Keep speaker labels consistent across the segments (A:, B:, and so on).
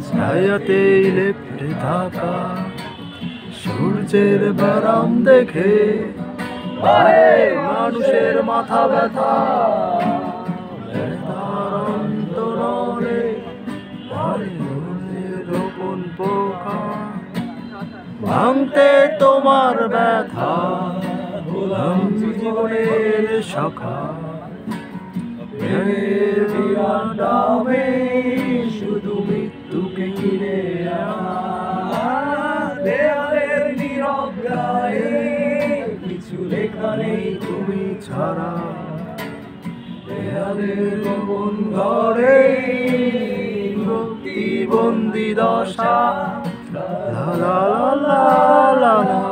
A: ছায়াতেই লেপ্টে থাকা সূর্যের বারাম দেখে মানুষের মাথা ব্যথা অন্তরে গোপন পোকা ভাঙতে তোমার ব্যথা হলাম জীবনের সখা বিরাটামে শুধু মৃত্যুকে কিনে দেয়ালের নীরব গায়ে কিছু লেখা নেই তুমি ছাড়া দেয়ালের গোপন ঘরে মুক্তিবন্দি দশা লা লা লা লা লা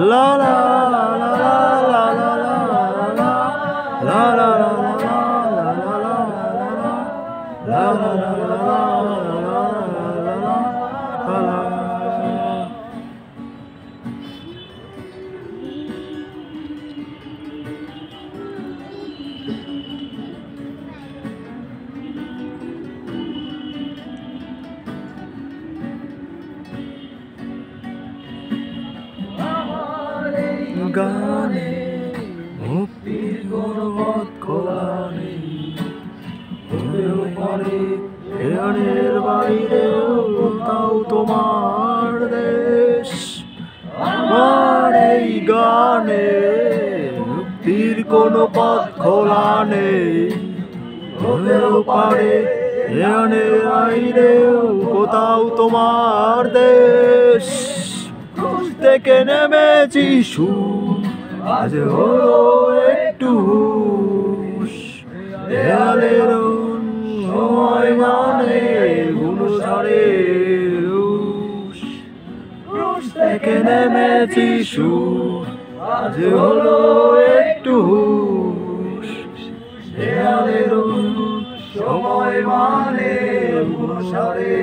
A: La la la la la la la la গানে মুক্তির গর্বত খোলা নেই এর বাইরেও তাও তোমার দেশ আমার এই গানে মুক্তির কোনো পথ খোলা নেই হলেও পারে এর বাইরেও কোথাও তোমার দেশ থেকে নেমেছি সুর আজ হলো একটু দেয়ালের সময় মানে গুণসারে রুশ থেকে নেমেছি সুর আজ হলো একটু দেয়ালের সময় মানে গুণসারে